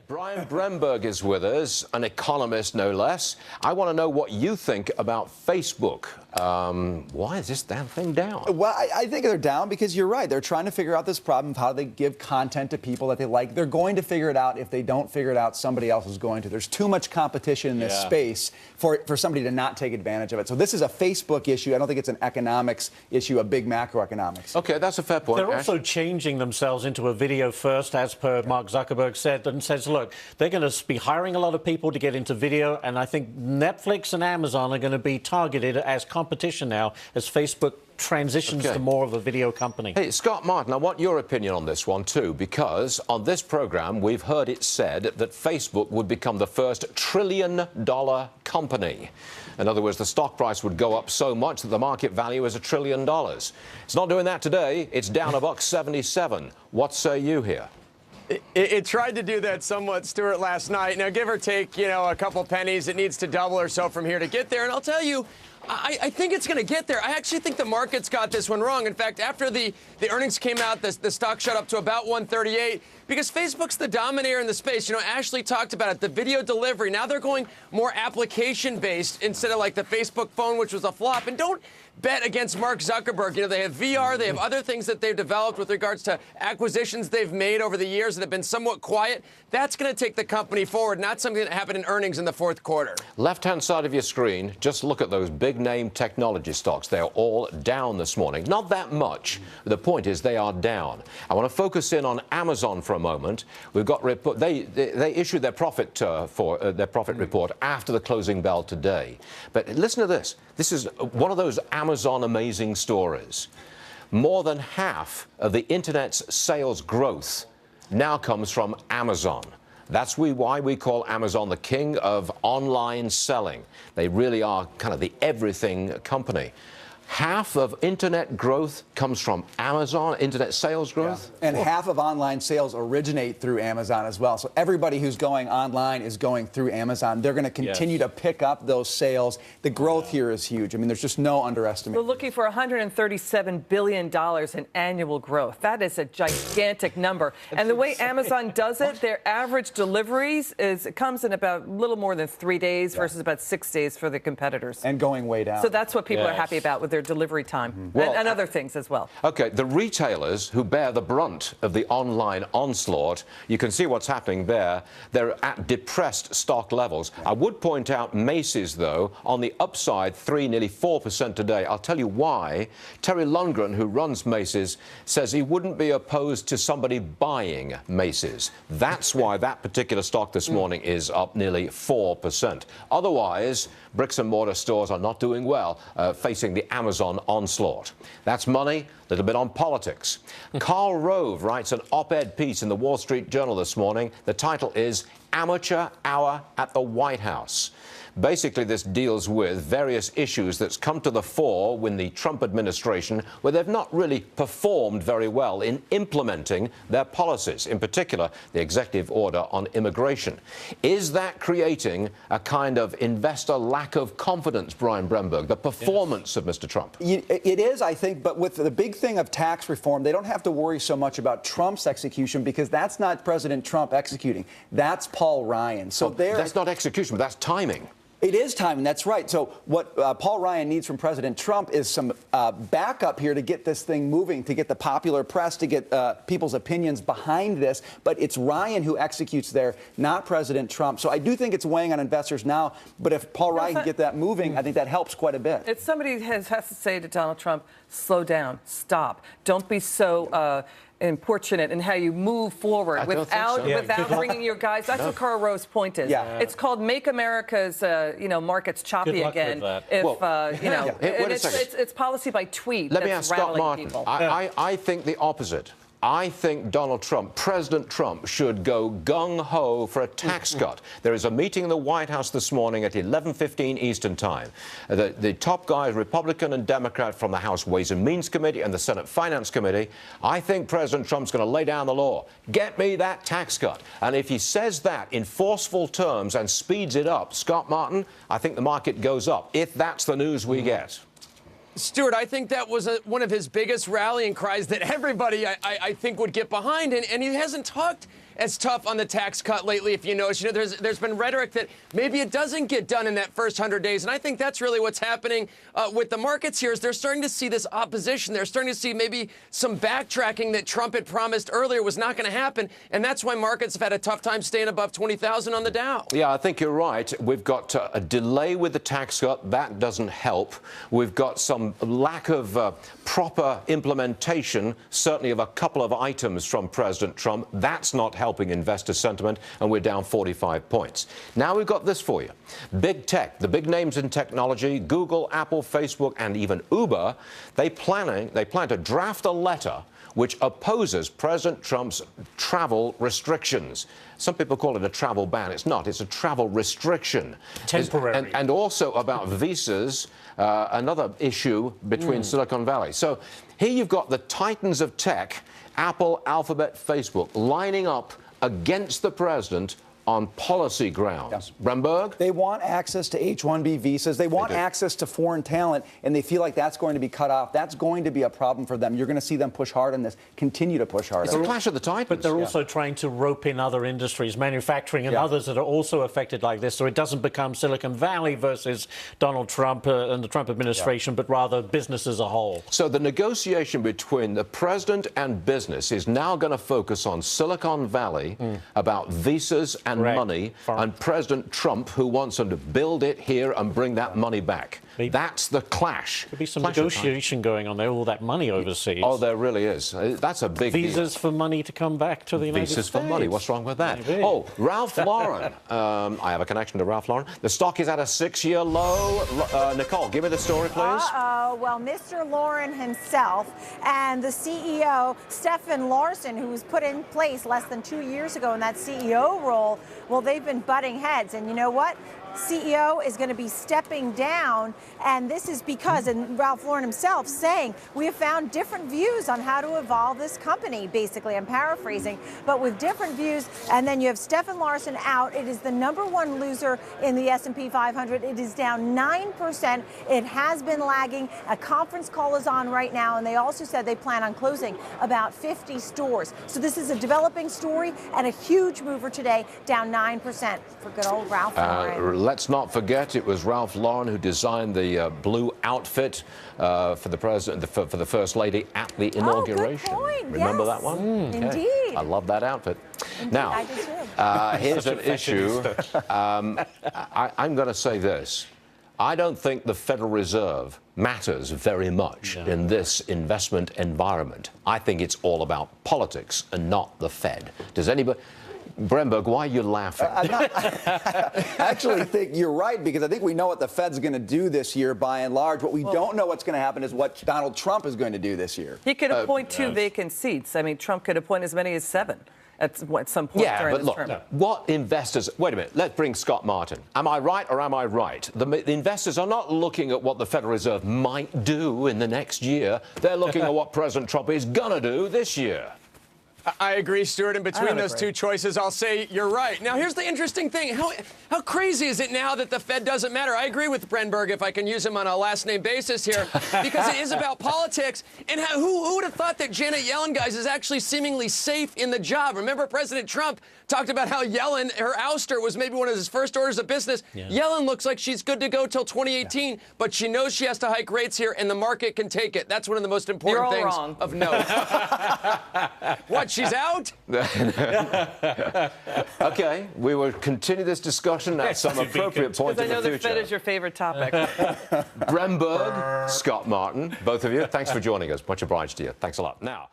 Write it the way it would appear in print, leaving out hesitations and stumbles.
Brian Bremberg is with us, an economist no less. I want to know what you think about Facebook. Why is this damn thing down? Well, I think they're down because you're right. They're trying to figure out this problem of how they give content to people that they like. They're going to figure it out. If they don't figure it out, somebody else is going to. There's too much competition in this space for somebody to not take advantage of it. So this is a Facebook issue. I don't think it's an economics issue, a big macroeconomics. Okay, that's a fair point. They're also changing themselves into a video first, as per Mark Zuckerberg said, and says, look, they're going to be hiring a lot of people to get into video, and I think Netflix and Amazon are going to be targeted as competition now as Facebook transitions to more of a video company. Hey, Scott Martin, I want your opinion on this one too, because on this program we've heard it said that Facebook would become the first trillion-dollar company. In other words, the stock price would go up so much that the market value is $1 trillion. It's not doing that today. It's down $1.77. What say you here? It tried to do that somewhat, Stuart, last night. Now, give or take, a couple pennies, it needs to double or so from here to get there. And I'll tell you, I think it's going to get there. I actually think the market's got this one wrong. In fact, after the earnings came out, the stock shot up to about 138 because Facebook's the dominator in the space. Ashley talked about it, the video delivery. Now they're going more application-based instead of like the Facebook phone, which was a flop. And don't bet against Mark Zuckerberg. They have VR, they have other things that they've developed with regards to acquisitions they've made over the years that have been somewhat quiet. That's going to take the company forward, not something that happened in earnings in the fourth quarter. Left-hand side of your screen, just look at those big-name technology stocks. They're all down this morning. Not that much. The point is they are down. I want to focus in on Amazon for a moment. We've got they issued their profit report after the closing bell today. But listen to this. This is one of those Amazon amazing stories. More than half of the internet's sales growth now comes from Amazon. That's why we call Amazon the king of online selling. They really are kind of the everything company. Half of internet growth comes from Amazon, internet sales growth. Yeah. And half of online sales originate through Amazon as well. So everybody who's going online is going through Amazon. They're going to continue to pick up those sales. The growth here is huge. I mean, there's just no underestimate. We're looking for $137 billion in annual growth. That is a gigantic number. And the way Amazon does it, their average deliveries comes in about a little more than 3 days versus about 6 days for the competitors. And going way down. So that's what people are happy about with their delivery time and other things as well. Okay, the retailers who bear the brunt of the online onslaught, you can see what's happening there. They're at depressed stock levels. I would point out Macy's, though, on the upside, nearly 4% today. I'll tell you why. Terry Lundgren, who runs Macy's, says he wouldn't be opposed to somebody buying Macy's. That's why that particular stock this morning is up nearly 4%. Otherwise, bricks and mortar stores are not doing well, facing the Amazon onslaught. That's money, a little bit on politics. Karl Rove writes an op-ed piece in the Wall Street Journal this morning. The title is Amateur Hour at the White House. Basically, this deals with various issues that's come to the fore with the Trump administration where they've not really performed very well in implementing their policies, in particular, the executive order on immigration. Is that creating a kind of investor lack of confidence, Brian Bremberg, the performance of Mr. Trump? It is, I think, but with the big thing of tax reform, they don't have to worry so much about Trump's execution because that's not President Trump executing. That's Paul Ryan. So that's not execution, but that's timing. It is timing, that's right. So what Paul Ryan needs from President Trump is some backup here to get this thing moving, to get the popular press, to get people's opinions behind this. But it's Ryan who executes there, not President Trump. So I do think it's weighing on investors now. But if Paul Ryan can get that moving, I think that helps quite a bit. If somebody has to say to Donald Trump, slow down, stop. Don't be so importunate in how you move forward without bringing your guys. That's what Karl Rove's point is. It's called Make America's markets choppy again. It's policy by tweet. Let me ask Scott Martin. People. I think the opposite. I think Donald Trump, President Trump, should go gung-ho for a tax cut. There is a meeting in the White House this morning at 11:15 Eastern Time. The top guys, Republican and Democrat from the House Ways and Means Committee and the Senate Finance Committee, I think President Trump's going to lay down the law. Get me that tax cut. And if he says that in forceful terms and speeds it up, Scott Martin, I think the market goes up, if that's the news we get. Stuart, I think that was one of his biggest rallying cries that everybody, I think, would get behind. And he hasn't talked as tough on the tax cut lately, if you notice. You know, there's been rhetoric that maybe it doesn't get done in that first 100 days. And I think that's really what's happening with the markets here is they're starting to see this opposition. They're starting to see maybe some backtracking that Trump had promised earlier was not going to happen. And that's why markets have had a tough time staying above 20,000 on the Dow. Yeah, I think you're right. We've got a delay with the tax cut. That doesn't help. We've got some lack of proper implementation, certainly of a couple of items from President Trump. That's not helping investor sentiment, and we're down 45 points. Now we've got this for you. Big tech, the big names in technology, Google, Apple, Facebook, and even Uber, they plan to draft a letter which opposes President Trump's travel restrictions. Some people call it a travel ban. It's not. It's a travel restriction. Temporary. And also about visas, another issue between Silicon Valley. So here you've got the titans of tech, Apple, Alphabet, Facebook, lining up against the president on policy grounds. Yeah. Bremberg? They want access to H-1B visas. They want access to foreign talent, and they feel like that's going to be cut off. That's going to be a problem for them. You're going to see them push hard on this, continue to push hard. It's a clash of the titans. But they're also trying to rope in other industries, manufacturing and others that are also affected like this, so it doesn't become Silicon Valley versus Donald Trump and the Trump administration, but rather business as a whole. So the negotiation between the president and business is now going to focus on Silicon Valley about visas and money, and President Trump, who wants them to build it here and bring that money back. That's the clash. Could be some negotiation going on there, all that money overseas. Oh, there really is. That's a big Visas deal. for money to come back to the United States. Visas for money. What's wrong with that? Maybe. Oh, Ralph Lauren. I have a connection to Ralph Lauren. The stock is at a 6-year low. Nicole, give me the story, please. Well, Mr. Lauren himself and the CEO, Stefan Larsson, who was put in place less than 2 years ago in that CEO role, well, they've been butting heads. And you know what? CEO is going to be stepping down, and this is because, and Ralph Lauren himself saying, we have found different views on how to evolve this company, basically. I'm paraphrasing, but with different views. And then you have Stefan Larsson out. It is the #1 loser in the S&P 500. It is down 9%. It has been lagging. A conference call is on right now, and they also said they plan on closing about 50 stores. So this is a developing story and a huge mover today, down 9% for good old Ralph Lauren. Let's not forget it was Ralph Lauren who designed the blue outfit for the president, for the first lady at the inauguration. Oh, good point. Remember Yes. that one? Indeed. I love that outfit. Indeed, now, I do too. here's an issue. I'm going to say this. I don't think the Federal Reserve matters very much in this investment environment. I think it's all about politics and not the Fed. Does anybody... Bremberg, why are you laughing? I actually think you're right, because I think we know what the Fed's going to do this year by and large. What we don't know what's going to happen is what Donald Trump is going to do this year. He could appoint 2 vacant seats. I mean, Trump could appoint as many as 7 at some point during this term. What investors... Wait a minute. Let's bring Scott Martin. Am I right or am I right? The investors are not looking at what the Federal Reserve might do in the next year. They're looking at what President Trump is going to do this year. I agree, Stuart. And between those two choices, I'll say you're right. Now, here's the interesting thing. How crazy is it now that the Fed doesn't matter? I agree with Bremberg, if I can use him on a last-name basis here, because it is about politics. And who would have thought that Janet Yellen, guys, is actually seemingly safe in the job? Remember, President Trump talked about how Yellen, her ouster, was maybe one of his first orders of business. Yellen looks like she's good to go till 2018, but she knows she has to hike rates here, and the market can take it. That's one of the most important things of note. What? She's out? Okay, we will continue this discussion at some appropriate point in the future. Because I know the Fed is your favorite topic. Bremberg, Scott Martin, both of you, thanks for joining us. Much obliged to you. Thanks a lot. Now.